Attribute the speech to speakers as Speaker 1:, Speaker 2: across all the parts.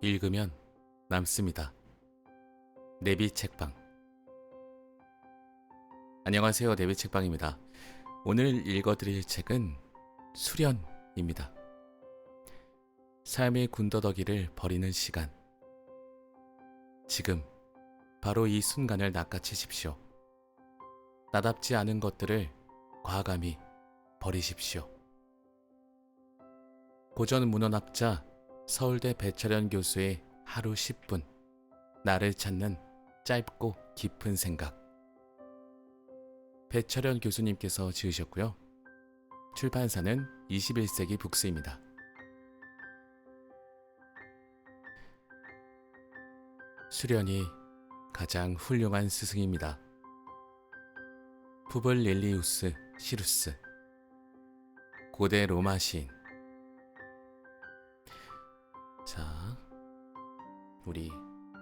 Speaker 1: 읽으면 남습니다. 내비 책방. 안녕하세요. 내비 책방입니다. 오늘 읽어드릴 책은 수련입니다. 삶의 군더더기를 버리는 시간. 지금 바로 이 순간을 낚아채십시오. 나답지 않은 것들을 과감히 버리십시오. 고전 문헌학자 서울대 배철현 교수의 하루 10분, 나를 찾는 짧고 깊은 생각. 배철현 교수님께서 지으셨고요. 출판사는 21세기 북스입니다. 수련이 가장 훌륭한 스승입니다. 푸블렐리우스 시루스, 고대 로마 시인. 자, 우리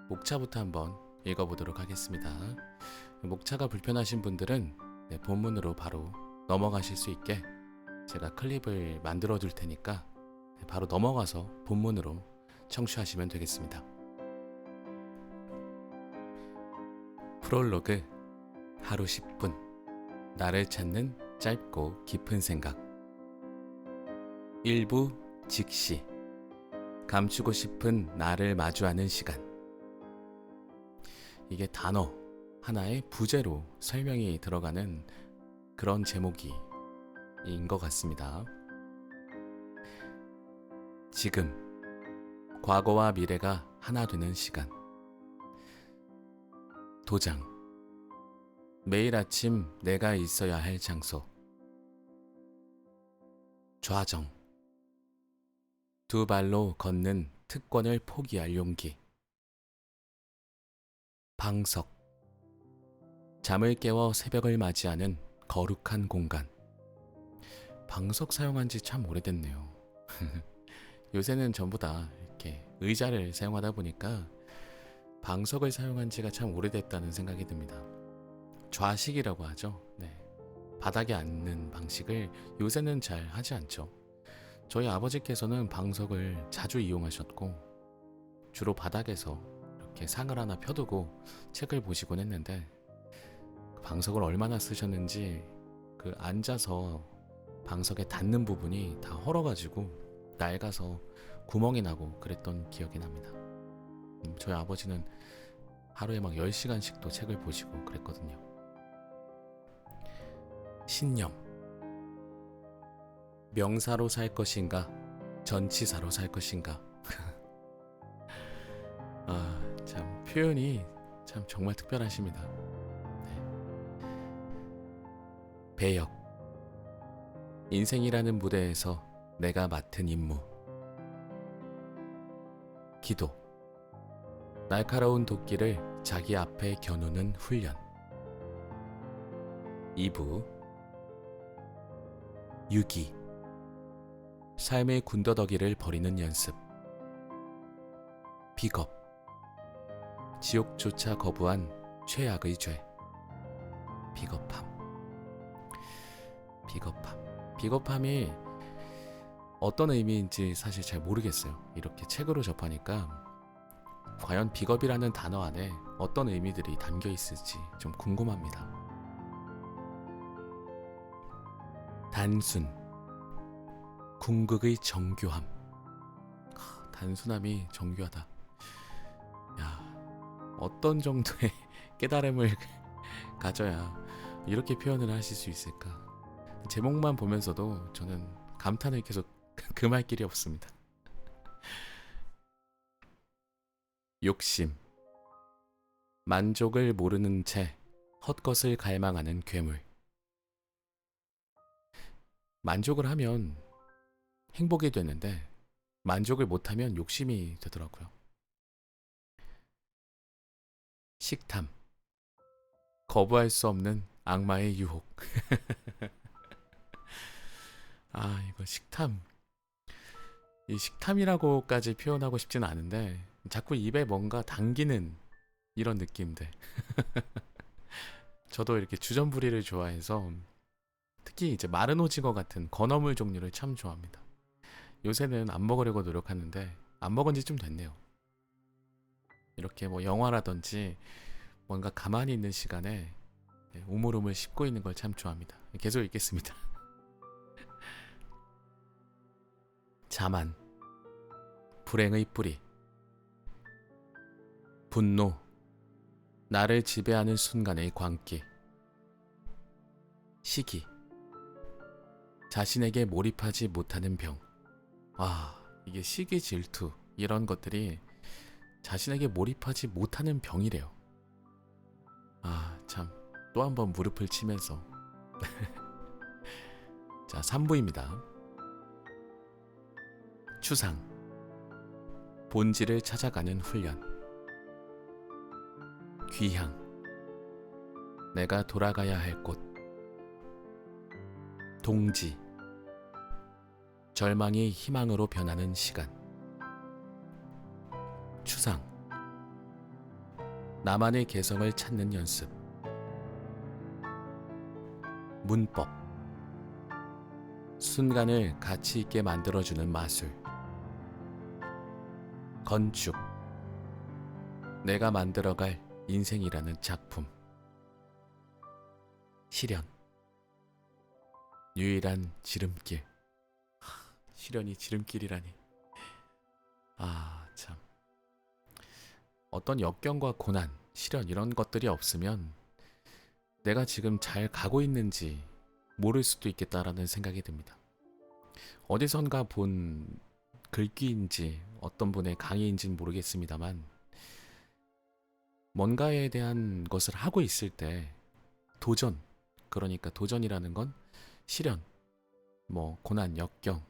Speaker 1: 목차부터 한번 읽어보도록 하겠습니다. 목차가 불편하신 분들은 본문으로 바로 넘어가실 수 있게 제가 클립을 만들어 둘 테니까 바로 넘어가서 본문으로 청취하시면 되겠습니다. 프롤로그, 하루 10분, 나를 찾는 짧고 깊은 생각. 일부 직시, 감추고 싶은 나를 마주하는 시간. 이게 단어 하나의 부제로 설명이 들어가는 그런 제목인 것 같습니다. 지금, 과거와 미래가 하나 되는 시간. 도장, 매일 아침 내가 있어야 할 장소. 좌정, 두 발로 걷는 특권을 포기할 용기. 방석, 잠을 깨워 새벽을 맞이하는 거룩한 공간. 방석 사용한 지 참 오래됐네요. 요새는 전부 다 이렇게 의자를 사용하다 보니까 방석을 사용한 지가 참 오래됐다는 생각이 듭니다. 좌식이라고 하죠. 네. 바닥에 앉는 방식을 요새는 잘 하지 않죠. 저희 아버지께서는 방석을 자주 이용하셨고 주로 바닥에서 이렇게 상을 하나 펴두고 책을 보시곤 했는데 그 방석을 얼마나 쓰셨는지 그 앉아서 방석에 닿는 부분이 다 헐어가지고 낡아서 구멍이 나고 그랬던 기억이 납니다. 저희 아버지는 하루에 막 10시간씩도 책을 보시고 그랬거든요. 신념, 명사로 살 것인가 전치사로 살 것인가. 참 표현이 참 정말 특별하십니다. 네. 배역, 인생이라는 무대에서 내가 맡은 임무. 기도, 날카로운 도끼를 자기 앞에 겨누는 훈련. 2부, 유기, 삶의 군더더기를 버리는 연습. 비겁, 지옥조차 거부한 최악의 죄. 비겁함. 비겁함이 어떤 의미인지 사실 잘 모르겠어요. 이렇게 책으로 접하니까 과연 비겁이라는 단어 안에 어떤 의미들이 담겨 있을지 좀 궁금합니다. 단순, 궁극의 정교함. 단순함이 정교하다. 야, 어떤 정도의 깨달음을 가져야 이렇게 표현을 하실 수 있을까? 제목만 보면서도 저는 감탄을 계속 금할 길이 없습니다. 욕심, 만족을 모르는 채 헛것을 갈망하는 괴물. 만족을 하면 행복이 되는데 만족을 못하면 욕심이 되더라고요. 식탐, 거부할 수 없는 악마의 유혹. 이거 식탐. 이 식탐이라고까지 표현하고 싶진 않은데 자꾸 입에 뭔가 당기는 이런 느낌들. 저도 이렇게 주전부리를 좋아해서 특히 이제 마른 오징어 같은 건어물 종류를 참 좋아합니다. 요새는 안 먹으려고 노력하는데 안 먹은 지 좀 됐네요. 이렇게 뭐 영화라든지 뭔가 가만히 있는 시간에 우물우물 씹고 있는 걸 참 좋아합니다. 계속 읽겠습니다. 자만, 불행의 뿌리, 분노, 나를 지배하는 순간의 광기, 시기, 자신에게 몰입하지 못하는 병. 이게 시기, 질투 이런 것들이 자신에게 몰입하지 못하는 병이래요. 참, 또 한 번 무릎을 치면서 자, 3부입니다. 추상, 본질을 찾아가는 훈련, 귀향, 내가 돌아가야 할 곳, 동지, 절망이 희망으로 변하는 시간, 추상, 나만의 개성을 찾는 연습, 문법, 순간을 가치 있게 만들어주는 마술, 건축, 내가 만들어갈 인생이라는 작품, 실현, 유일한 지름길. 실현이 지름길이라니. 참. 어떤 역경과 고난, 실현 이런 것들이 없으면 내가 지금 잘 가고 있는지 모를 수도 있겠다라는 생각이 듭니다. 어디선가 본 글귀인지 어떤 분의 강의인지는 모르겠습니다만, 뭔가에 대한 것을 하고 있을 때 도전, 그러니까 도전이라는 건 실현, 뭐 고난, 역경,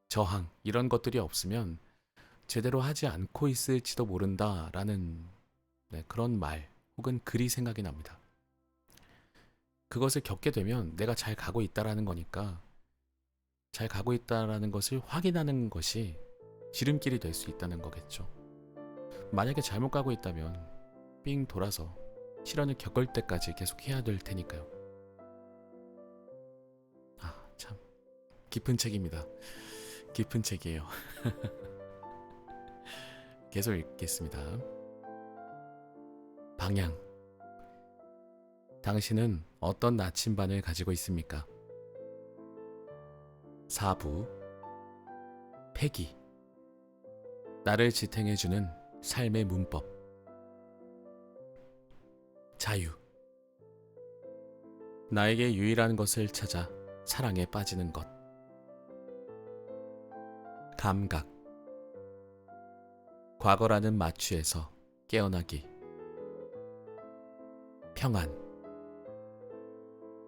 Speaker 1: 저항 이런 것들이 없으면 제대로 하지 않고 있을지도 모른다라는 그런 말 혹은 글이 생각이 납니다. 그것을 겪게 되면 내가 잘 가고 있다라는 거니까, 잘 가고 있다라는 것을 확인하는 것이 지름길이 될 수 있다는 거겠죠. 만약에 잘못 가고 있다면 삥 돌아서 실현을 겪을 때까지 계속 해야 될 테니까요. 참 깊은 책입니다. 깊은 책이에요. 계속 읽겠습니다. 방향, 당신은 어떤 나침반을 가지고 있습니까? 사부, 패기, 나를 지탱해주는 삶의 문법, 자유, 나에게 유일한 것을 찾아 사랑에 빠지는 것, 감각, 과거라는 마취에서 깨어나기, 평안,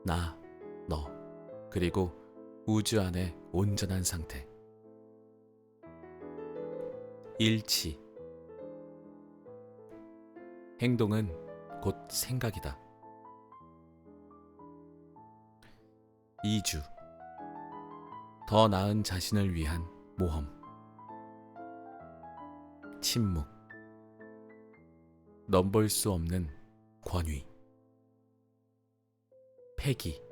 Speaker 1: 나, 너, 그리고 우주 안의 온전한 상태, 일치, 행동은 곧 생각이다, 이주, 더 나은 자신을 위한 모험, 침묵, 넘볼 수 없는 권위, 패기,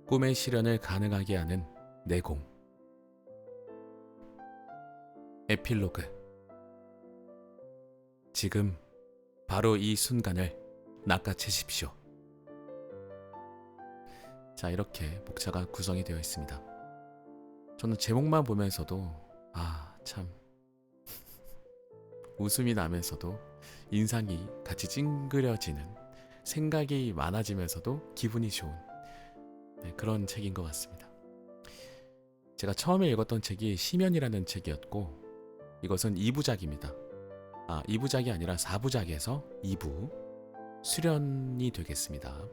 Speaker 1: 꿈의 실현을 가능하게 하는 내공, 에필로그, 지금 바로 이 순간을 낚아채십시오. 자, 이렇게 목차가 구성이 되어 있습니다. 저는 제목만 보면서도 참 웃음이 나면서도 인상이 같이 찡그려지는, 생각이 많아지면서도 기분이 좋은 그런 책인 것 같습니다. 제가 처음에 읽었던 책이 시면이라는 책이었고, 이것은 2부작입니다. 2부작이 아니라 4부작에서 2부 수련이 되겠습니다.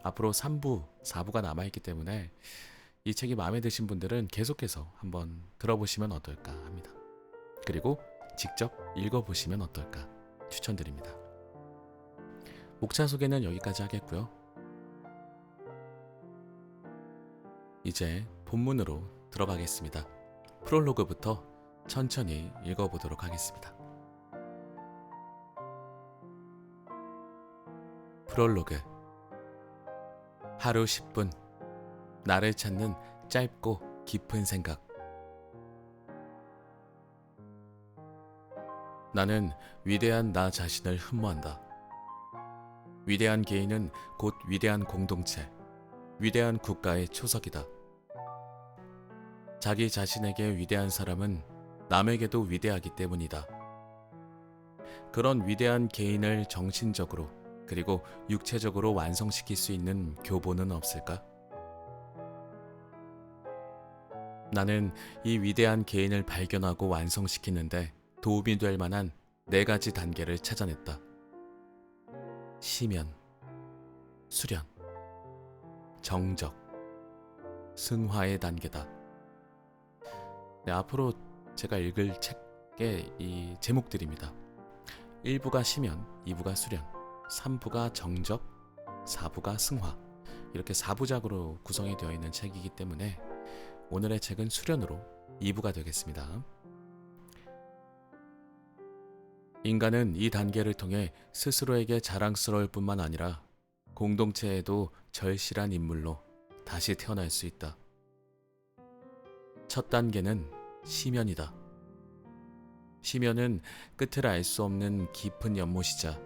Speaker 1: 앞으로 3부, 4부가 남아있기 때문에 이 책이 마음에 드신 분들은 계속해서 한번 들어보시면 어떨까 합니다. 그리고 직접 읽어보시면 어떨까 추천드립니다. 목차 소개는 여기까지 하겠고요. 이제 본문으로 들어가겠습니다. 프롤로그부터 천천히 읽어보도록 하겠습니다. 프롤로그, 하루 10분, 나를 찾는 짧고 깊은 생각. 나는 위대한 나 자신을 흠모한다. 위대한 개인은 곧 위대한 공동체, 위대한 국가의 초석이다. 자기 자신에게 위대한 사람은 남에게도 위대하기 때문이다. 그런 위대한 개인을 정신적으로 그리고 육체적으로 완성시킬 수 있는 교보는 없을까? 나는 이 위대한 개인을 발견하고 완성시키는데 도움이 될 만한 4가지 단계를 찾아냈다. 시면, 수련, 정적, 승화의 단계다. 네, 앞으로 제가 읽을 책의 이 제목들입니다. 1부가 시면, 2부가 수련, 3부가 정적, 4부가 승화. 이렇게 4부작으로 구성이 되어 있는 책이기 때문에 오늘의 책은 수련으로 2부가 되겠습니다. 인간은 이 단계를 통해 스스로에게 자랑스러울 뿐만 아니라 공동체에도 절실한 인물로 다시 태어날 수 있다. 첫 단계는 시면이다. 시면은 끝을 알 수 없는 깊은 연못이자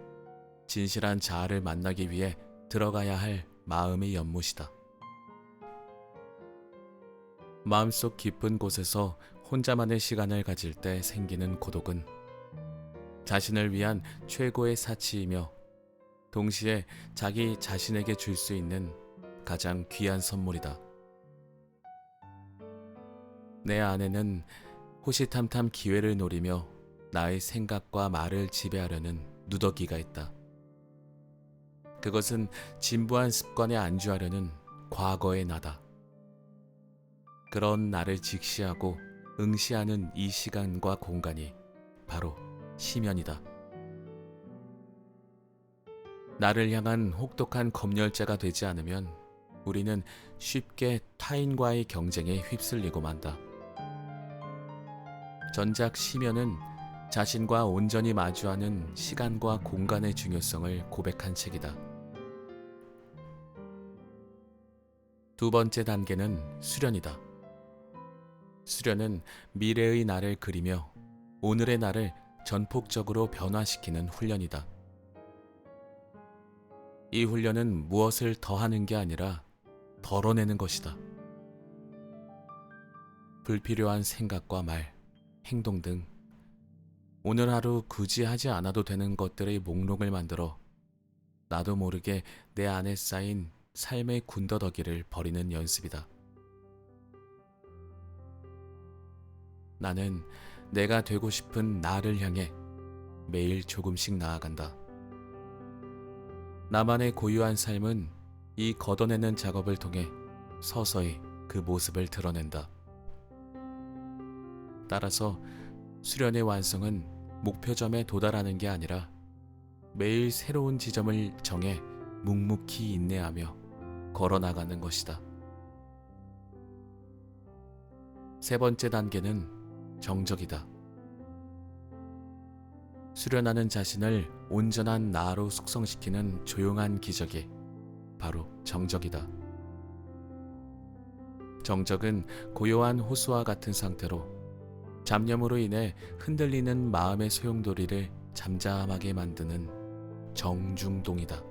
Speaker 1: 진실한 자아를 만나기 위해 들어가야 할 마음의 연못이다. 마음속 깊은 곳에서 혼자만의 시간을 가질 때 생기는 고독은 자신을 위한 최고의 사치이며 동시에 자기 자신에게 줄 수 있는 가장 귀한 선물이다. 내 안에는 호시탐탐 기회를 노리며 나의 생각과 말을 지배하려는 누더기가 있다. 그것은 진부한 습관에 안주하려는 과거의 나다. 그런 나를 직시하고 응시하는 이 시간과 공간이 바로 시면이다. 나를 향한 혹독한 검열자가 되지 않으면 우리는 쉽게 타인과의 경쟁에 휩쓸리고 만다. 전작 시면은 자신과 온전히 마주하는 시간과 공간의 중요성을 고백한 책이다. 2번째 단계는 수련이다. 수련은 미래의 나를 그리며 오늘의 나를 전폭적으로 변화시키는 훈련이다. 이 훈련은 무엇을 더하는 게 아니라 덜어내는 것이다. 불필요한 생각과 말, 행동 등 오늘 하루 굳이 하지 않아도 되는 것들의 목록을 만들어 나도 모르게 내 안에 쌓인 삶의 군더더기를 버리는 연습이다. 나는 내가 되고 싶은 나를 향해 매일 조금씩 나아간다. 나만의 고유한 삶은 이 걷어내는 작업을 통해 서서히 그 모습을 드러낸다. 따라서 수련의 완성은 목표점에 도달하는 게 아니라 매일 새로운 지점을 정해 묵묵히 인내하며 걸어나가는 것이다. 3번째 단계는 정적이다. 수련하는 자신을 온전한 나로 숙성시키는 조용한 기적이 바로 정적이다. 정적은 고요한 호수와 같은 상태로 잡념으로 인해 흔들리는 마음의 소용돌이를 잠잠하게 만드는 정중동이다.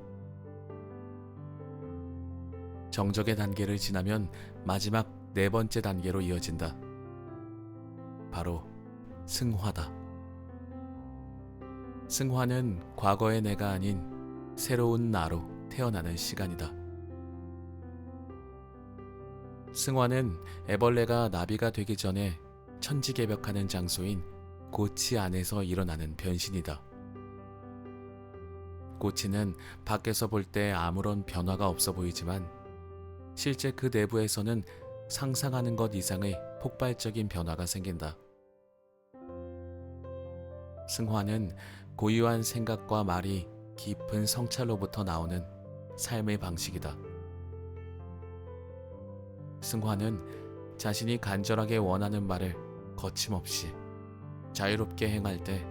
Speaker 1: 정적의 단계를 지나면 마지막 4번째 단계로 이어진다. 바로 승화다. 승화는 과거의 내가 아닌 새로운 나로 태어나는 시간이다. 승화는 애벌레가 나비가 되기 전에 천지개벽하는 장소인 고치 안에서 일어나는 변신이다. 고치는 밖에서 볼 때 아무런 변화가 없어 보이지만 실제 그 내부에서는 상상하는 것 이상의 폭발적인 변화가 생긴다. 승화는 고유한 생각과 말이 깊은 성찰로부터 나오는 삶의 방식이다. 승화는 자신이 간절하게 원하는 말을 거침없이 자유롭게 행할 때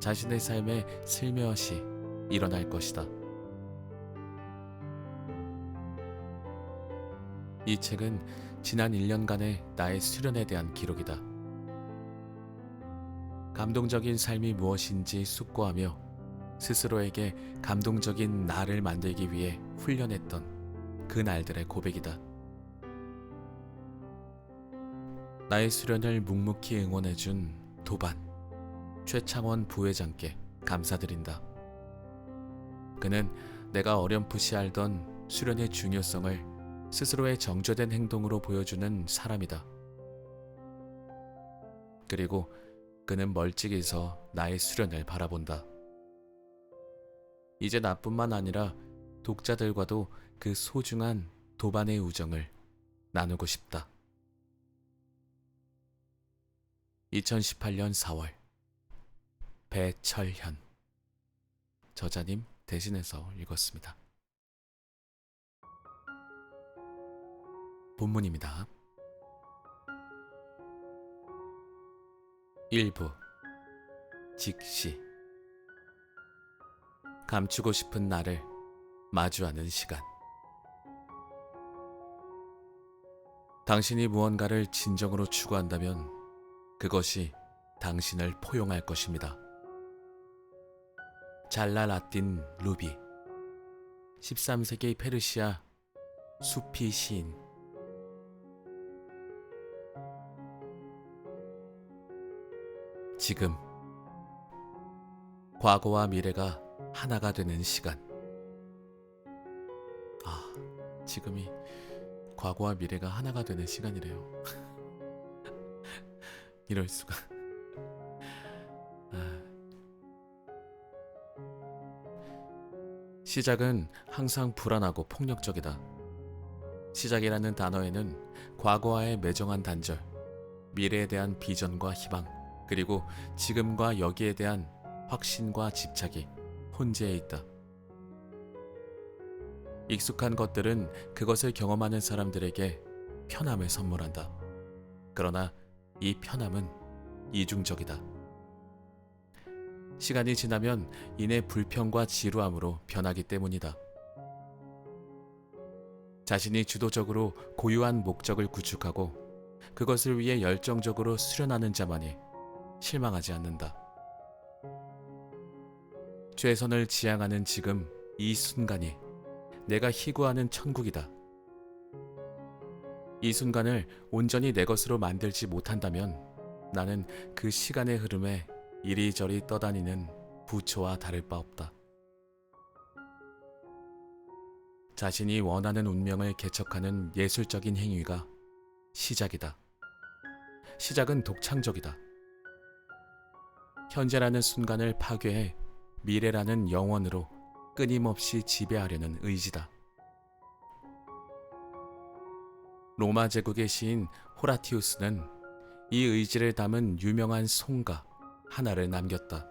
Speaker 1: 자신의 삶에 슬며시 일어날 것이다. 이 책은 지난 1년간의 나의 수련에 대한 기록이다. 감동적인 삶이 무엇인지 숙고하며 스스로에게 감동적인 나를 만들기 위해 훈련했던 그 날들의 고백이다. 나의 수련을 묵묵히 응원해준 도반 최창원 부회장께 감사드린다. 그는 내가 어렴풋이 알던 수련의 중요성을 스스로의 정제된 행동으로 보여주는 사람이다. 그리고 그는 멀찍이서 나의 수련을 바라본다. 이제 나뿐만 아니라 독자들과도 그 소중한 도반의 우정을 나누고 싶다. 2018년 4월 배철현 저자님 대신해서 읽었습니다. 본문입니다. 1부 직시 감추고 싶은 나를 마주하는 시간. 당신이 무언가를 진정으로 추구한다면 그것이 당신을 포용할 것입니다. 잘랄-앗딘 루비 13세기 페르시아 수피 시인. 지금 과거와 미래가 하나가 되는 시간. 지금이 과거와 미래가 하나가 되는 시간이래요. 이럴 수가. 시작은 항상 불안하고 폭력적이다. 시작이라는 단어에는 과거와의 매정한 단절, 미래에 대한 비전과 희망, 그리고 지금과 여기에 대한 확신과 집착이 혼재해 있다. 익숙한 것들은 그것을 경험하는 사람들에게 편함을 선물한다. 그러나 이 편함은 이중적이다. 시간이 지나면 이내 불평과 지루함으로 변하기 때문이다. 자신이 주도적으로 고유한 목적을 구축하고 그것을 위해 열정적으로 수련하는 자만이 실망하지 않는다. 최선을 지향하는 지금 이 순간이 내가 희구하는 천국이다. 이 순간을 온전히 내 것으로 만들지 못한다면 나는 그 시간의 흐름에 이리저리 떠다니는 부초와 다를 바 없다. 자신이 원하는 운명을 개척하는 예술적인 행위가 시작이다. 시작은 독창적이다. 현재라는 순간을 파괴해 미래라는 영원으로 끊임없이 지배하려는 의지다. 로마 제국의 시인 호라티우스는 이 의지를 담은 유명한 송가 하나를 남겼다.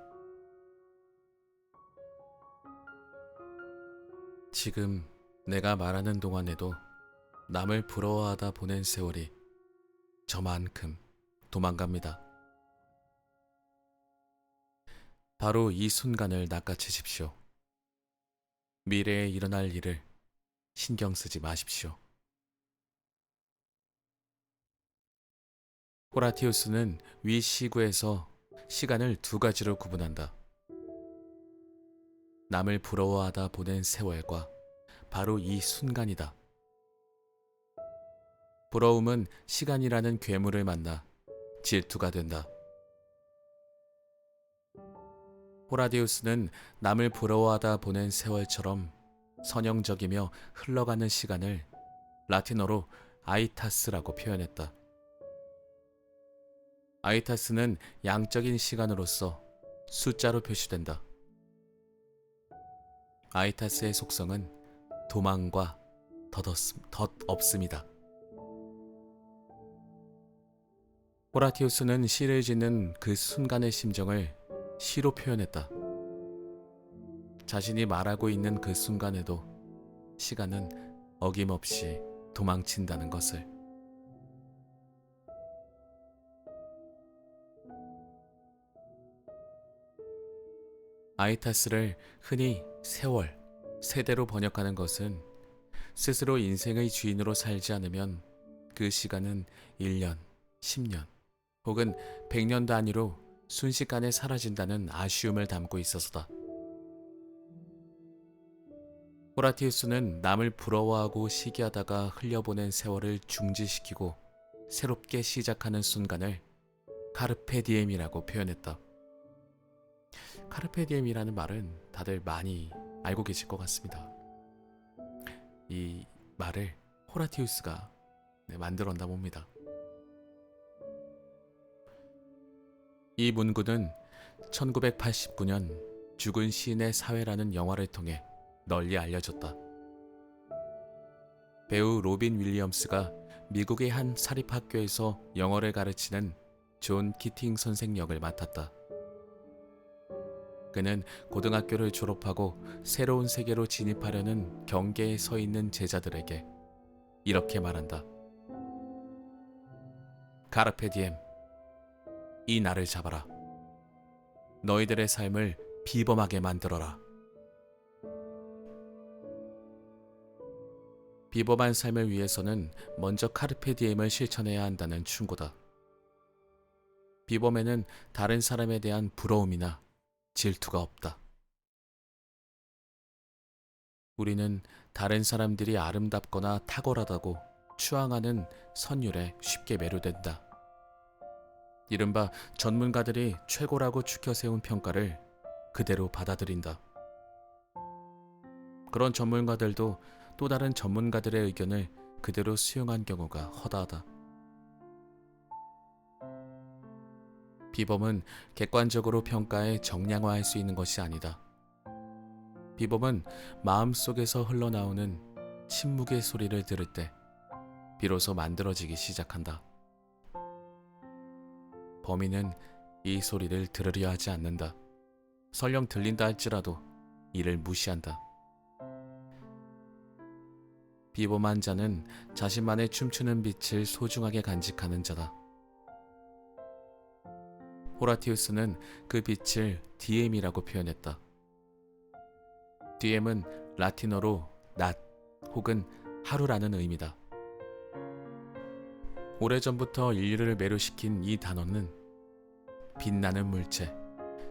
Speaker 1: 지금 내가 말하는 동안에도 남을 부러워하다 보낸 세월이 저만큼 도망갑니다. 바로 이 순간을 낚아채십시오. 미래에 일어날 일을 신경 쓰지 마십시오. 호라티우스는 위 시구에서 시간을 두 가지로 구분한다. 남을 부러워하다 보낸 세월과 바로 이 순간이다. 부러움은 시간이라는 괴물을 만나 질투가 된다. 호라티우스는 남을 부러워하다 보낸 세월처럼 선형적이며 흘러가는 시간을 라틴어로 아이타스라고 표현했다. 아이타스는 양적인 시간으로서 숫자로 표시된다. 아이타스의 속성은 도망과 덧없음이다. 호라티우스는 시를 짓는 그 순간의 심정을 시로 표현했다. 자신이 말하고 있는 그 순간에도 시간은 어김없이 도망친다는 것을. 아이타스를 흔히 세월, 세대로 번역하는 것은 스스로 인생의 주인으로 살지 않으면 그 시간은 1년, 10년 혹은 100년 단위로 순식간에 사라진다는 아쉬움을 담고 있어서다. 호라티우스는 남을 부러워하고 시기하다가 흘려보낸 세월을 중지시키고 새롭게 시작하는 순간을 카르페 디엠이라고 표현했다. 카르페 디엠이라는 말은 다들 많이 알고 계실 것 같습니다. 이 말을 호라티우스가 만들었나 봅니다. 이 문구는 1989년 죽은 시인의 사회라는 영화를 통해 널리 알려졌다. 배우 로빈 윌리엄스가 미국의 한 사립학교에서 영어를 가르치는 존 키팅 선생 역을 맡았다. 그는 고등학교를 졸업하고 새로운 세계로 진입하려는 경계에 서 있는 제자들에게 이렇게 말한다. 카르페 디엠, 이 날을 잡아라. 너희들의 삶을 비범하게 만들어라. 비범한 삶을 위해서는 먼저 카르페 디엠을 실천해야 한다는 충고다. 비범에는 다른 사람에 대한 부러움이나 질투가 없다. 우리는 다른 사람들이 아름답거나 탁월하다고 추앙하는 선율에 쉽게 매료된다. 이른바 전문가들이 최고라고 추켜세운 평가를 그대로 받아들인다. 그런 전문가들도 또 다른 전문가들의 의견을 그대로 수용한 경우가 허다하다. 비범은 객관적으로 평가해 정량화할 수 있는 것이 아니다. 비범은 마음속에서 흘러나오는 침묵의 소리를 들을 때 비로소 만들어지기 시작한다. 범인은 이 소리를 들으려 하지 않는다. 설령 들린다 할지라도 이를 무시한다. 비범한 자는 자신만의 춤추는 빛을 소중하게 간직하는 자다. 호라티우스는 그 빛을 디엠이라고 표현했다. 디엠은 라틴어로 낮 혹은 하루라는 의미다. 오래전부터 인류를 매료시킨 이 단어는 빛나는 물체,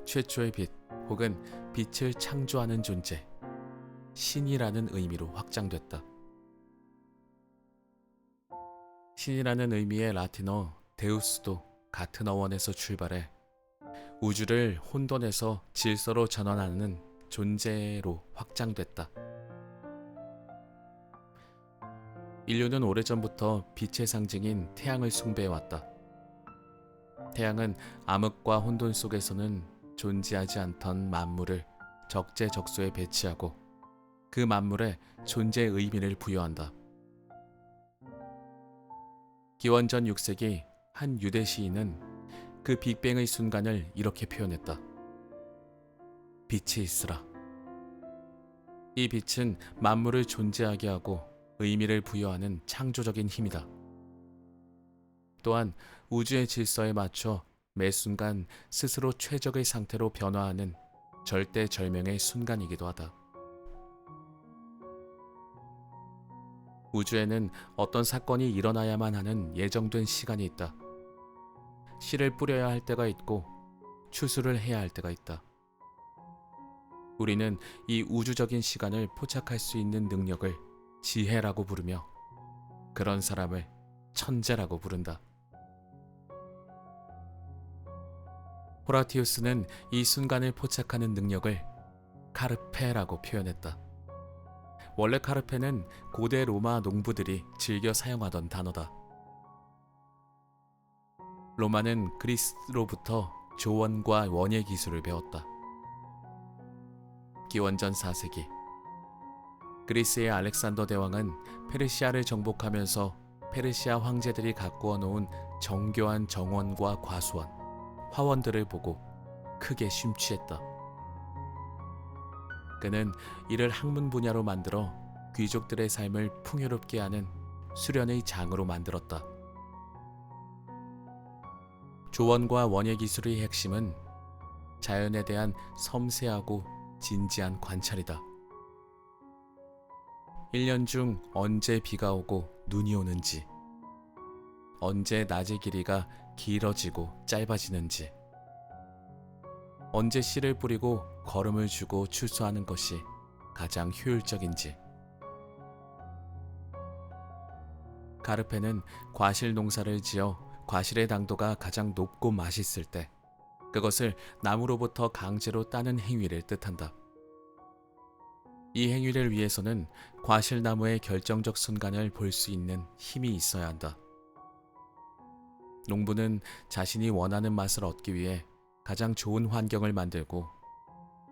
Speaker 1: 최초의 빛 혹은 빛을 창조하는 존재, 신이라는 의미로 확장됐다. 신이라는 의미의 라틴어 데우스도 같은 어원에서 출발해 우주를 혼돈에서 질서로 전환하는 존재로 확장됐다. 인류는 오래전부터 빛의 상징인 태양을 숭배해왔다. 태양은 암흑과 혼돈 속에서는 존재하지 않던 만물을 적재적소에 배치하고 그 만물에 존재의 의미를 부여한다. 기원전 6세기 한 유대 시인은 그 빅뱅의 순간을 이렇게 표현했다. 빛이 있으라. 이 빛은 만물을 존재하게 하고 의미를 부여하는 창조적인 힘이다. 또한 우주의 질서에 맞춰 매 순간 스스로 최적의 상태로 변화하는 절대절명의 순간이기도 하다. 우주에는 어떤 사건이 일어나야만 하는 예정된 시간이 있다. 씨를 뿌려야 할 때가 있고 추수를 해야 할 때가 있다. 우리는 이 우주적인 시간을 포착할 수 있는 능력을 지혜라고 부르며 그런 사람을 천재라고 부른다. 호라티우스는 이 순간을 포착하는 능력을 카르페라고 표현했다. 원래 카르페는 고대 로마 농부들이 즐겨 사용하던 단어다. 로마는 그리스로부터 조원과 원예 기술을 배웠다. 기원전 4세기 그리스의 알렉산더 대왕은 페르시아를 정복하면서 페르시아 황제들이 가꾸어 놓은 정교한 정원과 과수원, 화원들을 보고 크게 심취했다. 그는 이를 학문 분야로 만들어 귀족들의 삶을 풍요롭게 하는 수련의 장으로 만들었다. 조원과 원예 기술의 핵심은 자연에 대한 섬세하고 진지한 관찰이다. 1년 중 언제 비가 오고 눈이 오는지, 언제 낮의 길이가 길어지고 짧아지는지, 언제 씨를 뿌리고 거름을 주고 추수하는 것이 가장 효율적인지. 가르페는 과실 농사를 지어 과실의 당도가 가장 높고 맛있을 때 그것을 나무로부터 강제로 따는 행위를 뜻한다. 이 행위를 위해서는 과실나무의 결정적 순간을 볼 수 있는 힘이 있어야 한다. 농부는 자신이 원하는 맛을 얻기 위해 가장 좋은 환경을 만들고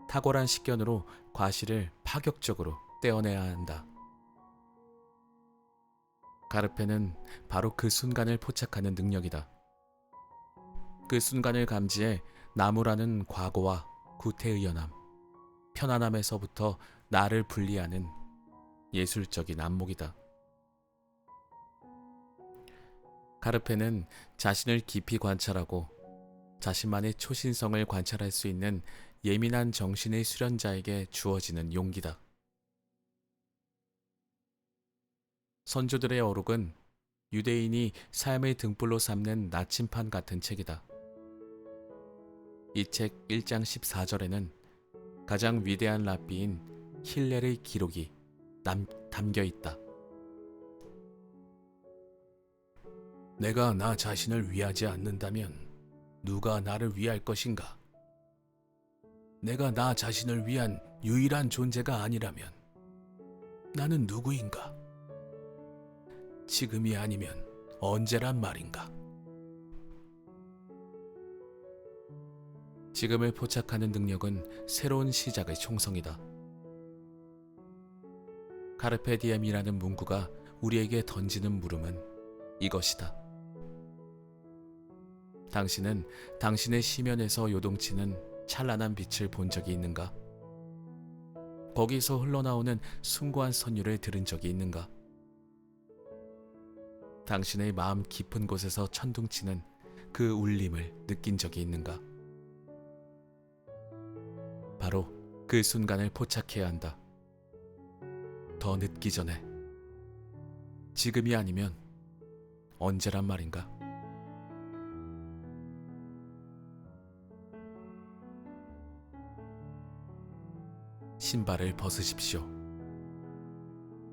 Speaker 1: 탁월한 식견으로 과실을 파격적으로 떼어내야 한다. 가르페는 바로 그 순간을 포착하는 능력이다. 그 순간을 감지해 나무라는 과거와 구태의연함, 편안함에서부터 나를 분리하는 예술적인 안목이다. 가르페는 자신을 깊이 관찰하고 자신만의 초신성을 관찰할 수 있는 예민한 정신의 수련자에게 주어지는 용기다. 선조들의 어록은 유대인이 삶의 등불로 삼는 나침판 같은 책이다. 이 책 1장 14절에는 가장 위대한 랍비인 힐렐의 기록이 담겨 있다. 내가 나 자신을 위하지 않는다면 누가 나를 위할 것인가? 내가 나 자신을 위한 유일한 존재가 아니라면 나는 누구인가? 지금이 아니면 언제란 말인가? 지금을 포착하는 능력은 새로운 시작의 총성이다. 카르페 디엠이라는 문구가 우리에게 던지는 물음은 이것이다. 당신은 당신의 시면에서 요동치는 찬란한 빛을 본 적이 있는가? 거기서 흘러나오는 숭고한 선율을 들은 적이 있는가? 당신의 마음 깊은 곳에서 천둥치는 그 울림을 느낀 적이 있는가? 바로 그 순간을 포착해야 한다. 더 늦기 전에. 지금이 아니면 언제란 말인가? 신발을 벗으십시오.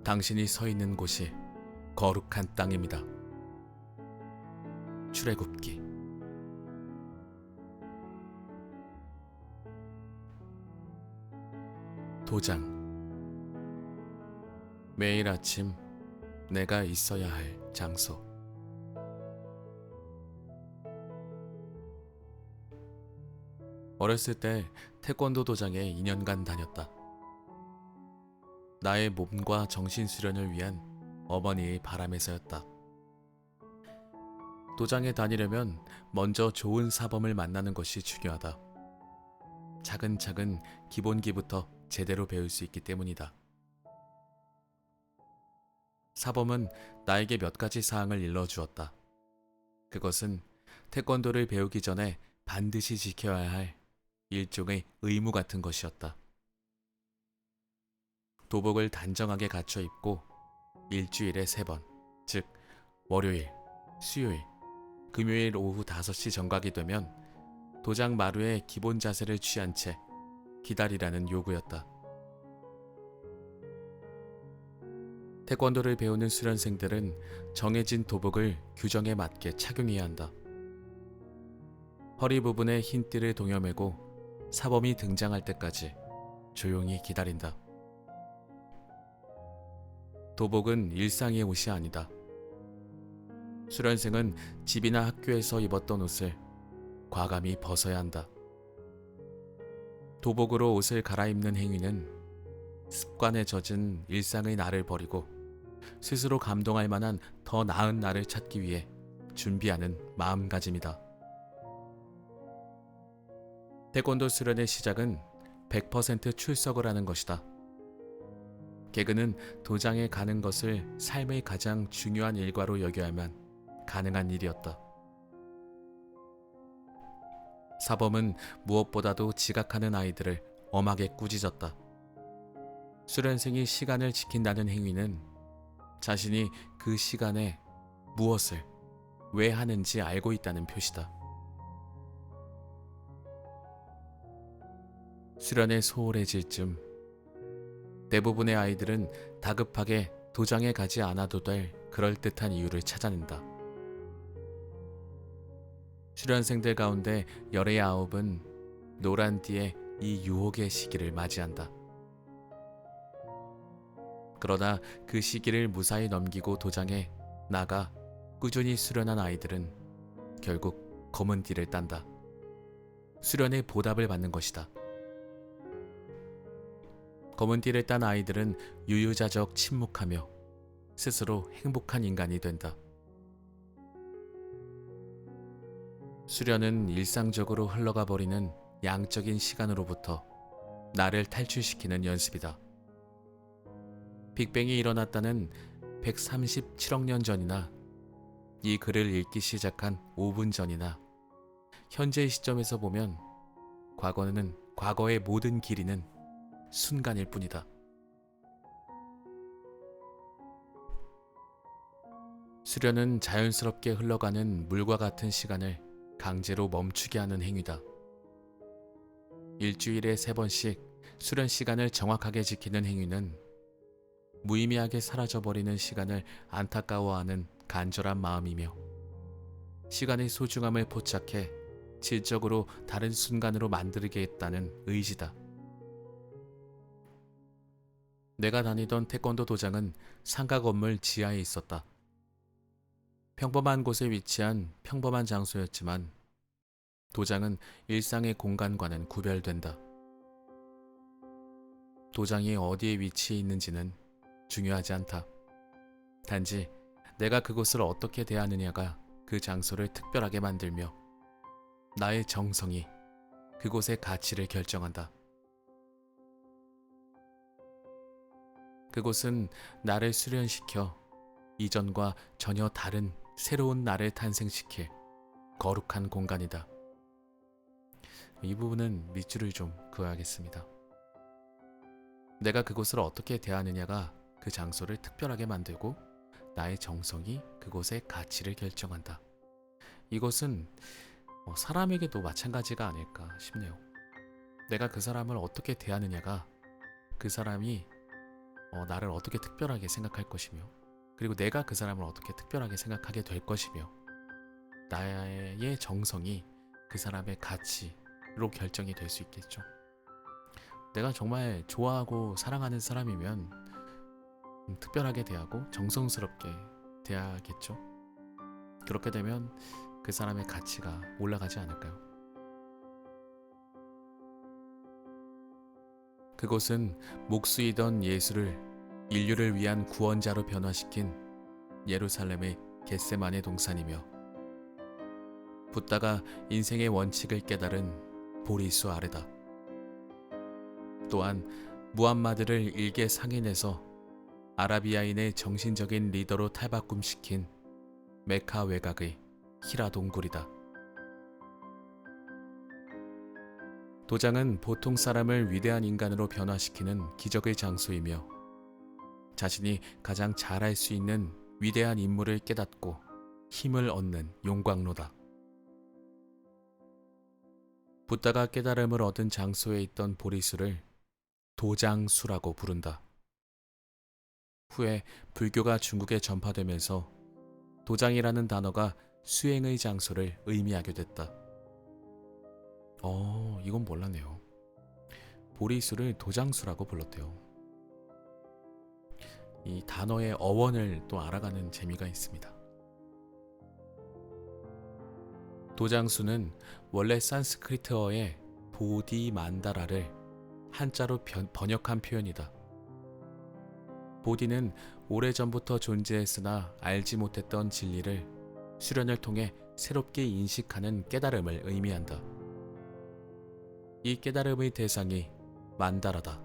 Speaker 1: 당신이 서 있는 곳이 거룩한 땅입니다. 출애굽기. 도장. 매일 아침 내가 있어야 할 장소. 어렸을 때 태권도 도장에 2년간 다녔다. 나의 몸과 정신 수련을 위한 어머니의 바람에서였다. 도장에 다니려면 먼저 좋은 사범을 만나는 것이 중요하다. 차근차근 기본기부터 제대로 배울 수 있기 때문이다. 사범은 나에게 몇 가지 사항을 일러주었다. 그것은 태권도를 배우기 전에 반드시 지켜야 할 일종의 의무 같은 것이었다. 도복을 단정하게 갖춰 입고 일주일에 3번, 즉 월요일, 수요일, 금요일 오후 5시 정각이 되면 도장 마루에 기본 자세를 취한 채 기다리라는 요구였다. 태권도를 배우는 수련생들은 정해진 도복을 규정에 맞게 착용해야 한다. 허리 부분에 흰 띠를 동여매고 사범이 등장할 때까지 조용히 기다린다. 도복은 일상의 옷이 아니다. 수련생은 집이나 학교에서 입었던 옷을 과감히 벗어야 한다. 도복으로 옷을 갈아입는 행위는 습관에 젖은 일상의 나를 버리고 스스로 감동할 만한 더 나은 나를 찾기 위해 준비하는 마음가짐이다. 태권도 수련의 시작은 100% 출석을 하는 것이다. 개그는 도장에 가는 것을 삶의 가장 중요한 일과로 여겨야만 가능한 일이었다. 사범은 무엇보다도 지각하는 아이들을 엄하게 꾸짖었다. 수련생이 시간을 지킨다는 행위는 자신이 그 시간에 무엇을 왜 하는지 알고 있다는 표시다. 수련에 소홀해질 쯤 대부분의 아이들은 다급하게 도장에 가지 않아도 될 그럴듯한 이유를 찾아낸다. 수련생들 가운데 19은 노란 띠의 이 유혹의 시기를 맞이한다. 그러나 그 시기를 무사히 넘기고 도장에 나가 꾸준히 수련한 아이들은 결국 검은 띠를 딴다. 수련의 보답을 받는 것이다. 검은 띠를 딴 아이들은 유유자적 침묵하며 스스로 행복한 인간이 된다. 수련은 일상적으로 흘러가 버리는 양적인 시간으로부터 나를 탈출시키는 연습이다. 빅뱅이 일어났다는 137억 년 전이나 이 글을 읽기 시작한 5분 전이나 현재의 시점에서 보면 과거의 모든 길이는 순간일 뿐이다. 수련은 자연스럽게 흘러가는 물과 같은 시간을 강제로 멈추게 하는 행위다. 일주일에 3번씩 수련 시간을 정확하게 지키는 행위는 무의미하게 사라져버리는 시간을 안타까워하는 간절한 마음이며 시간의 소중함을 포착해 질적으로 다른 순간으로 만들겠다는 의지다. 내가 다니던 태권도 도장은 상가 건물 지하에 있었다. 평범한 곳에 위치한 평범한 장소였지만 도장은 일상의 공간과는 구별된다. 도장이 어디에 위치해 있는지는 중요하지 않다. 단지 내가 그곳을 어떻게 대하느냐가 그 장소를 특별하게 만들며 나의 정성이 그곳의 가치를 결정한다. 그곳은 나를 수련시켜 이전과 전혀 다른 새로운 나를 탄생시킬 거룩한 공간이다. 이 부분은 밑줄을 좀 그어야겠습니다. 내가 그곳을 어떻게 대하느냐가 그 장소를 특별하게 만들고 나의 정성이 그곳의 가치를 결정한다. 이것은 사람에게도 마찬가지가 아닐까 싶네요. 내가 그 사람을 어떻게 대하느냐가 그 사람이 나를 어떻게 특별하게 생각할 것이며 그리고 내가 그 사람을 어떻게 특별하게 생각하게 될 것이며 나의 정성이 그 사람의 가치로 결정이 될 수 있겠죠. 내가 정말 좋아하고 사랑하는 사람이면 특별하게 대하고 정성스럽게 대하겠죠. 그렇게 되면 그 사람의 가치가 올라가지 않을까요? 그곳은 목수이던 예수를 인류를 위한 구원자로 변화시킨 예루살렘의 겟세마네 동산이며 붓다가 인생의 원칙을 깨달은 보리수 아래다. 또한 무함마드를 일개 상인에서 아라비아인의 정신적인 리더로 탈바꿈시킨 메카 외곽의 히라 동굴이다. 도장은 보통 사람을 위대한 인간으로 변화시키는 기적의 장소이며 자신이 가장 잘할 수 있는 위대한 임무를 깨닫고 힘을 얻는 용광로다. 붓다가 깨달음을 얻은 장소에 있던 보리수를 도장수라고 부른다. 후에 불교가 중국에 전파되면서 도장이라는 단어가 수행의 장소를 의미하게 됐다. 이건 몰랐네요. 보리수를 도장수라고 불렀대요. 이 단어의 어원을 또 알아가는 재미가 있습니다. 도장수는 원래 산스크리트어의 보디 만다라를 한자로 번역한 표현이다. 보디는 오래전부터 존재했으나 알지 못했던 진리를 수련을 통해 새롭게 인식하는 깨달음을 의미한다. 이 깨달음의 대상이 만다라다.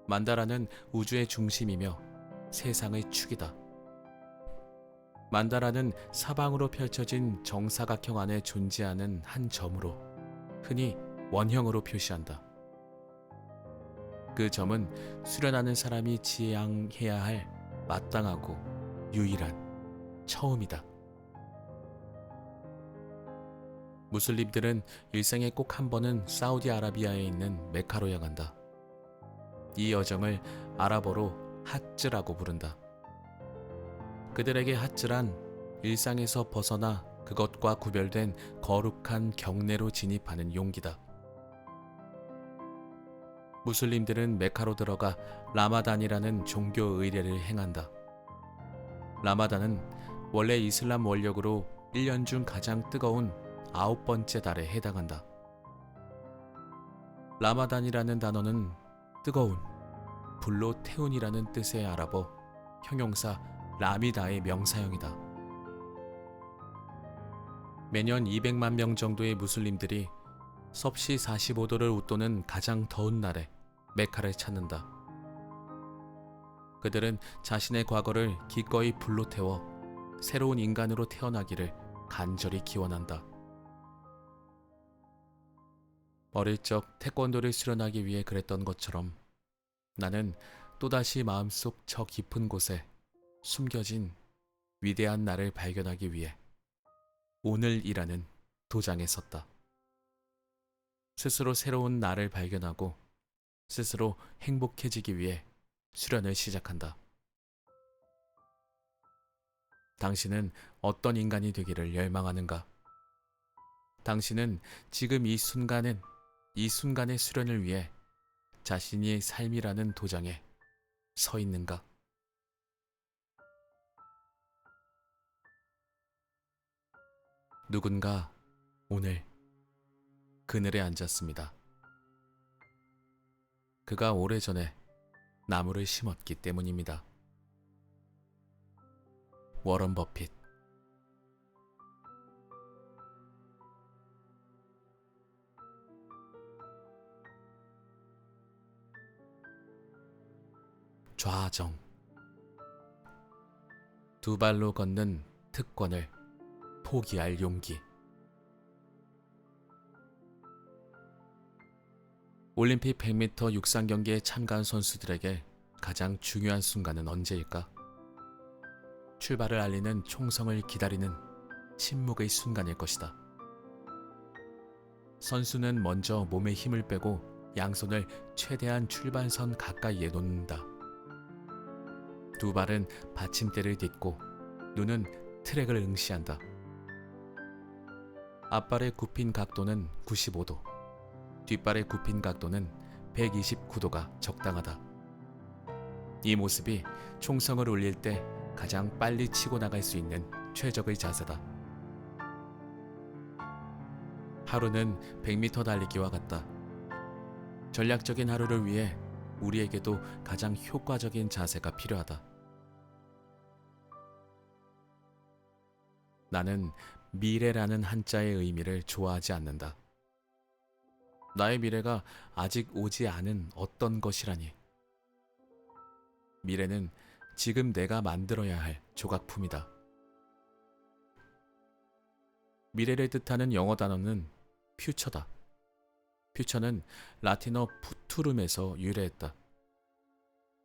Speaker 1: 만다라는 우주의 중심이며 세상의 축이다. 만다라는 사방으로 펼쳐진 정사각형 안에 존재하는 한 점으로 흔히 원형으로 표시한다. 그 점은 수련하는 사람이 지향해야 할 마땅하고 유일한 처음이다. 무슬림들은 일생에 꼭 한 번은 사우디아라비아에 있는 메카로 향한다. 이 여정을 아랍어로 하ಜ್라고 부른다. 그들에게 하జ్란 일상에서 벗어나 그것과 구별된 거룩한 경내로 진입하는 용기다. 무슬림들은 메카로 들어가 라마단이라는 종교 의례를 행한다. 라마단은 원래 이슬람 원력으로 1년 중 가장 뜨거운 9번째 달에 해당한다. 라마단이라는 단어는 뜨거운, 불로 태운이라는 뜻의 아랍어 형용사 라미다의 명사형이다. 매년 200만 명 정도의 무슬림들이 섭씨 45도를 웃도는 가장 더운 날에 메카를 찾는다. 그들은 자신의 과거를 기꺼이 불로 태워 새로운 인간으로 태어나기를 간절히 기원한다. 어릴 적 태권도를 수련하기 위해 그랬던 것처럼 나는 또다시 마음속 저 깊은 곳에 숨겨진 위대한 나를 발견하기 위해 오늘이라는 도장에 섰다. 스스로 새로운 나를 발견하고 스스로 행복해지기 위해 수련을 시작한다. 당신은 어떤 인간이 되기를 열망하는가? 당신은 지금 이 순간의 수련을 위해 자신의 삶이라는 도장에 서 있는가? 누군가 오늘 그늘에 앉았습니다. 그가 오래전에 나무를 심었기 때문입니다. 워런 버핏. 좌정. 두 발로 걷는 특권을 포기할 용기. 올림픽 100m 육상 경기에 참가한 선수들에게 가장 중요한 순간은 언제일까? 출발을 알리는 총성을 기다리는 침묵의 순간일 것이다. 선수는 먼저 몸에 힘을 빼고 양손을 최대한 출발선 가까이에 놓는다. 두 발은 받침대를 딛고 눈은 트랙을 응시한다. 앞발의 굽힌 각도는 95도, 뒷발의 굽힌 각도는 129도가 적당하다. 이 모습이 총성을 올릴 때 가장 빨리 치고 나갈 수 있는 최적의 자세다. 하루는 100m 달리기와 같다. 전략적인 하루를 위해 우리에게도 가장 효과적인 자세가 필요하다. 나는 미래라는 한자의 의미를 좋아하지 않는다. 나의 미래가 아직 오지 않은 어떤 것이라니. 미래는 지금 내가 만들어야 할 조각품이다. 미래를 뜻하는 영어 단어는 퓨처다. 퓨처는 라틴어 푸투름에서 유래했다.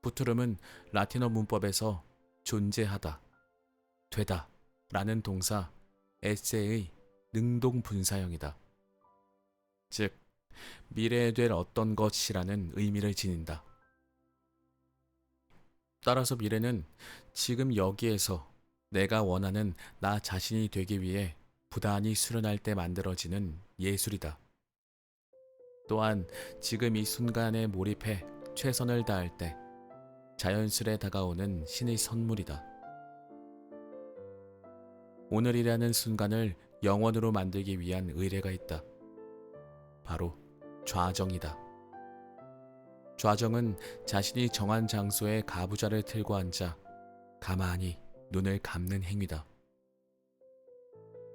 Speaker 1: 푸투름은 라틴어 문법에서 존재하다, 되다 라는 동사 에세의 능동 분사형이다. 즉, 미래에 될 어떤 것이라는 의미를 지닌다. 따라서 미래는 지금 여기에서 내가 원하는 나 자신이 되기 위해 부단히 수련할 때 만들어지는 예술이다. 또한 지금 이 순간에 몰입해 최선을 다할 때 자연스레 다가오는 신의 선물이다. 오늘이라는 순간을 영원으로 만들기 위한 의뢰가 있다. 바로 좌정이다. 좌정은 자신이 정한 장소에 가부좌를 틀고 앉아 가만히 눈을 감는 행위다.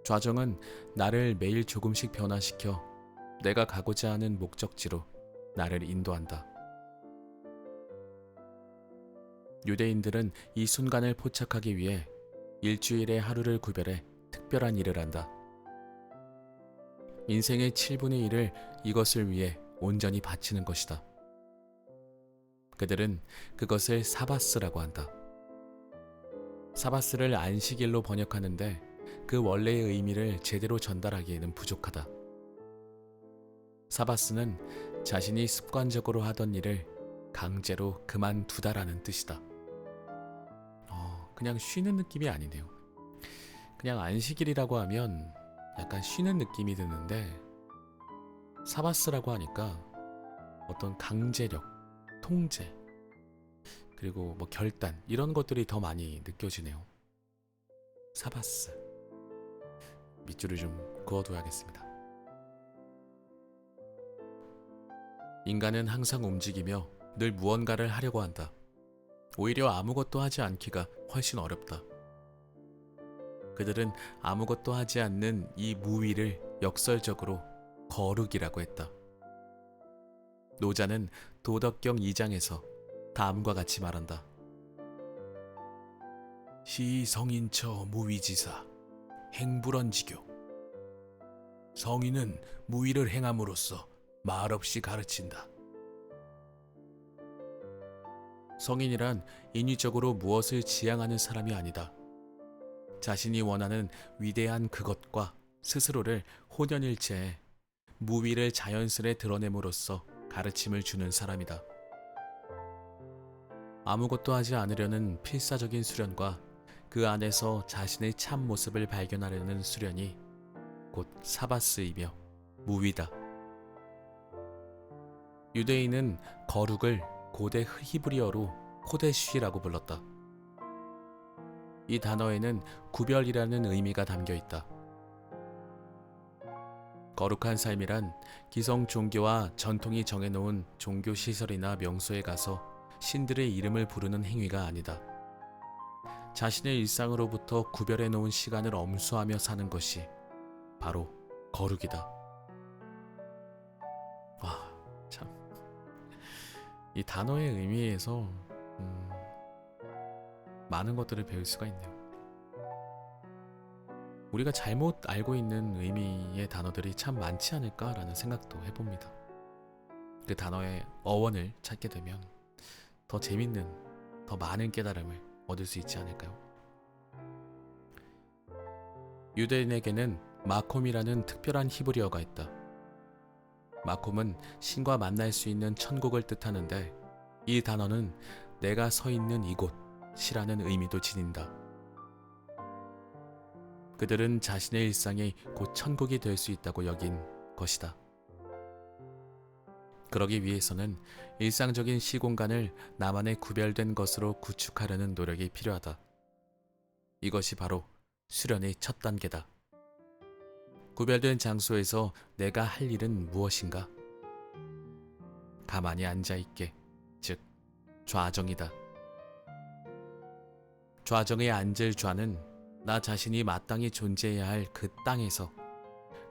Speaker 1: 좌정은 나를 매일 조금씩 변화시켜 내가 가고자 하는 목적지로 나를 인도한다. 유대인들은 이 순간을 포착하기 위해 일주일의 하루를 구별해 특별한 일을 한다. 인생의 7분의 1을 이것을 위해 온전히 바치는 것이다. 그들은 그것을 사바스라고 한다. 사바스를 안식일로 번역하는데 그 원래의 의미를 제대로 전달하기에는 부족하다. 사바스는 자신이 습관적으로 하던 일을 강제로 그만두다라는 뜻이다. 그냥 쉬는 느낌이 아니네요. 그냥 안식일이라고 하면 약간 쉬는 느낌이 드는데 사바스라고 하니까 어떤 강제력, 통제, 그리고 뭐 결단 이런 것들이 더 많이 느껴지네요. 사바스. 밑줄을 좀 그어둬야겠습니다. 인간은 항상 움직이며 늘 무언가를 하려고 한다. 오히려 아무것도 하지 않기가 훨씬 어렵다. 그들은 아무것도 하지 않는 이 무위를 역설적으로 거룩이라고 했다. 노자는 도덕경 2장에서 다음과 같이 말한다. 시성인처 무위지사 행불언지교. 성인은 무위를 행함으로써 말없이 가르친다. 성인이란 인위적으로 무엇을 지향하는 사람이 아니다. 자신이 원하는 위대한 그것과 스스로를 혼연일체해 무위를 자연스레 드러냄으로써 가르침을 주는 사람이다. 아무것도 하지 않으려는 필사적인 수련과 그 안에서 자신의 참 모습을 발견하려는 수련이 곧 사바스이며 무위다. 유대인은 거룩을 고대 히브리어로 코데쉬라고 불렀다. 이 단어에는 구별이라는 의미가 담겨 있다. 거룩한 삶이란 기성 종교와 전통이 정해놓은 종교 시설이나 명소에 가서 신들의 이름을 부르는 행위가 아니다. 자신의 일상으로부터 구별해 놓은 시간을 엄수하며 사는 것이 바로 거룩이다. 와, 참. 이 단어의 의미에서 많은 것들을 배울 수가 있네요. 우리가 잘못 알고 있는 의미의 단어들이 참 많지 않을까라는 생각도 해봅니다. 그 단어의 어원을 찾게 되면 더 재밌는, 더 많은 깨달음을 얻을 수 있지 않을까요? 유대인에게는 마콤이라는 특별한 히브리어가 있다. 마콤은 신과 만날 수 있는 천국을 뜻하는데 이 단어는 내가 서 있는 이곳이라는 의미도 지닌다. 그들은 자신의 일상이 곧 천국이 될 수 있다고 여긴 것이다. 그러기 위해서는 일상적인 시공간을 나만의 구별된 것으로 구축하려는 노력이 필요하다. 이것이 바로 수련의 첫 단계다. 구별된 장소에서 내가 할 일은 무엇인가? 가만히 앉아있게, 즉 좌정이다. 좌정에 앉을 좌는 나 자신이 마땅히 존재해야 할 그 땅에서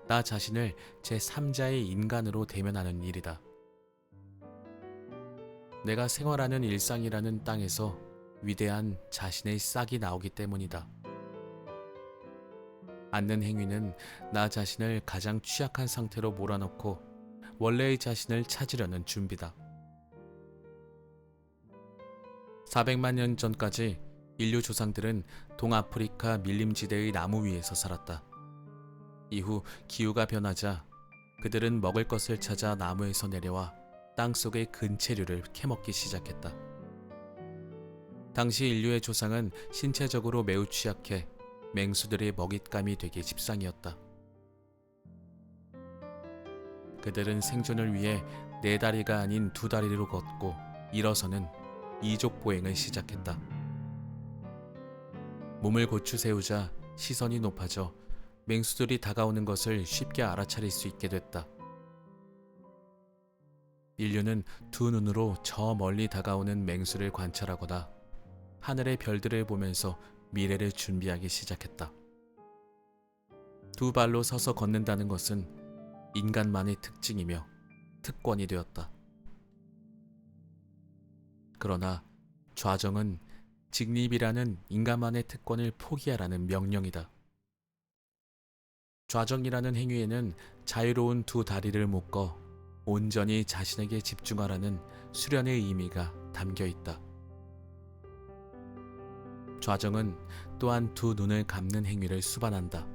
Speaker 1: 나 자신을 제3자의 인간으로 대면하는 일이다. 내가 생활하는 일상이라는 땅에서 위대한 자신의 싹이 나오기 때문이다. 앉는 행위는 나 자신을 가장 취약한 상태로 몰아넣고 원래의 자신을 찾으려는 준비다. 400만 년 전까지 인류 조상들은 동아프리카 밀림지대의 나무 위에서 살았다. 이후 기후가 변하자 그들은 먹을 것을 찾아 나무에서 내려와 땅속의 근체류를 캐먹기 시작했다. 당시 인류의 조상은 신체적으로 매우 취약해 맹수들의 먹잇감이 되기 십상이었다. 그들은 생존을 위해 4다리가 아닌 2다리로 걷고 일어서는 이족보행을 시작했다. 몸을 고추 세우자 시선이 높아져 맹수들이 다가오는 것을 쉽게 알아차릴 수 있게 됐다. 인류는 2눈으로 저 멀리 다가오는 맹수를 관찰하거나 하늘의 별들을 보면서 미래를 준비하기 시작했다. 2발로 서서 걷는다는 것은 인간만의 특징이며 특권이 되었다. 그러나 좌정은 직립이라는 인간만의 특권을 포기하라는 명령이다. 좌정이라는 행위에는 자유로운 2다리를 묶어 온전히 자신에게 집중하라는 수련의 의미가 담겨 있다. 좌정은 또한 두 눈을 감는 행위를 수반한다.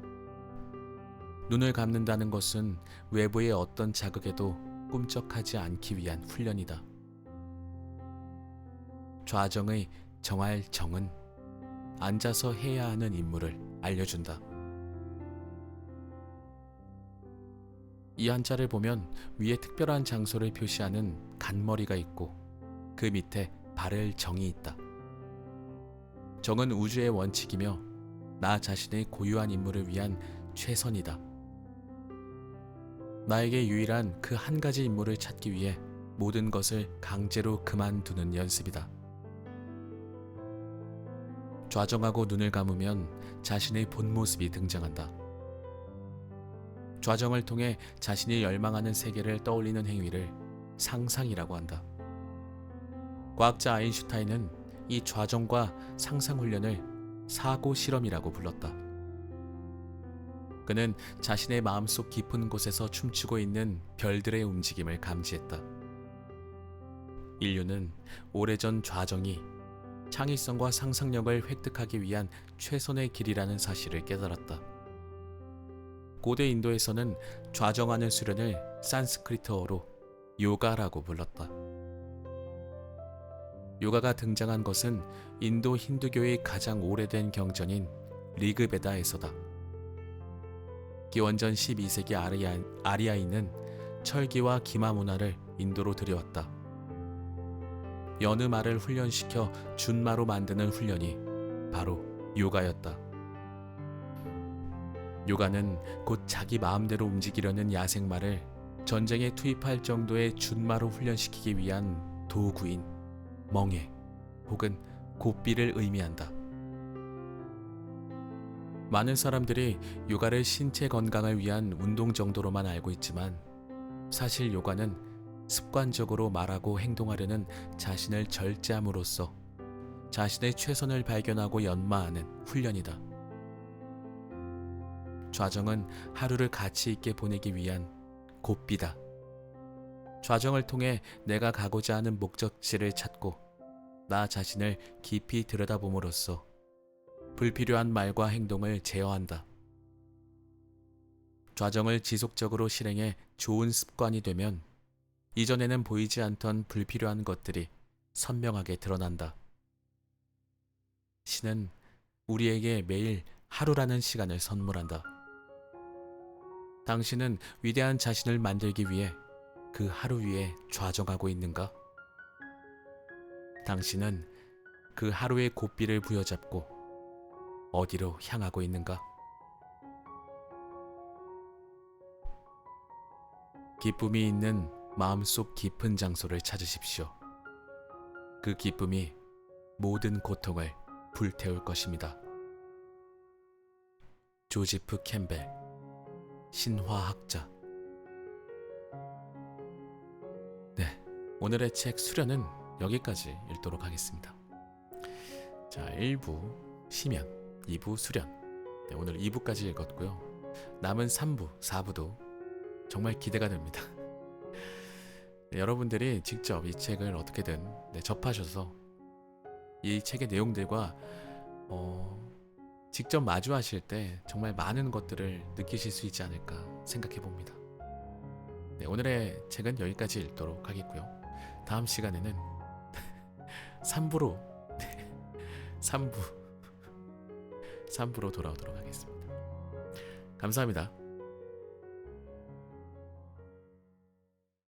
Speaker 1: 눈을 감는다는 것은 외부의 어떤 자극에도 꿈쩍하지 않기 위한 훈련이다. 좌정의 정할 정은 앉아서 해야 하는 임무를 알려준다. 이 한자를 보면 위에 특별한 장소를 표시하는 간머리가 있고 그 밑에 바를 정이 있다. 정은 우주의 원칙이며 나 자신의 고유한 임무를 위한 최선이다. 나에게 유일한 그 한 가지 임무를 찾기 위해 모든 것을 강제로 그만두는 연습이다. 좌정하고 눈을 감으면 자신의 본 모습이 등장한다. 좌정을 통해 자신이 열망하는 세계를 떠올리는 행위를 상상이라고 한다. 과학자 아인슈타인은 이 좌정과 상상 훈련을 사고 실험이라고 불렀다. 그는 자신의 마음속 깊은 곳에서 춤추고 있는 별들의 움직임을 감지했다. 인류는 오래전 좌정이 창의성과 상상력을 획득하기 위한 최선의 길이라는 사실을 깨달았다. 고대 인도에서는 좌정하는 수련을 산스크리트어로 요가라고 불렀다. 요가가 등장한 것은 인도 힌두교의 가장 오래된 경전인 리그베다에서다. 기원전 12세기 아리아인은 철기와 기마 문화를 인도로 들여왔다. 여느 말을 훈련시켜 준마로 만드는 훈련이 바로 요가였다. 요가는 곧 자기 마음대로 움직이려는 야생마를 전쟁에 투입할 정도의 준마로 훈련시키기 위한 도구인 멍에 혹은 고삐를 의미한다. 많은 사람들이 요가를 신체 건강을 위한 운동 정도로만 알고 있지만 사실 요가는 습관적으로 말하고 행동하려는 자신을 절제함으로써 자신의 최선을 발견하고 연마하는 훈련이다. 좌정은 하루를 가치 있게 보내기 위한 고삐다. 좌정을 통해 내가 가고자 하는 목적지를 찾고 나 자신을 깊이 들여다봄으로써 불필요한 말과 행동을 제어한다. 좌정을 지속적으로 실행해 좋은 습관이 되면 이전에는 보이지 않던 불필요한 것들이 선명하게 드러난다. 신은 우리에게 매일 하루라는 시간을 선물한다. 당신은 위대한 자신을 만들기 위해 그 하루 위에 좌정하고 있는가? 당신은 그 하루의 고삐를 부여잡고 어디로 향하고 있는가? 기쁨이 있는 마음속 깊은 장소를 찾으십시오. 그 기쁨이 모든 고통을 불태울 것입니다. 조지프 캠벨, 신화학자. 네, 오늘의 책 수련은 여기까지 읽도록 하겠습니다. 자, 1부 시면, 2부 수련. 네, 오늘 2부까지 읽었고요. 남은 3부, 4부도 정말 기대가 됩니다. 네, 여러분들이 직접 이 책을 어떻게든 접하셔서 이 책의 내용들과 직접 마주하실 때 정말 많은 것들을 느끼실 수 있지 않을까 생각해 봅니다. 네, 오늘의 책은 여기까지 읽도록 하겠고요. 다음 시간에는 3부로 3부로 돌아오도록 하겠습니다. 감사합니다.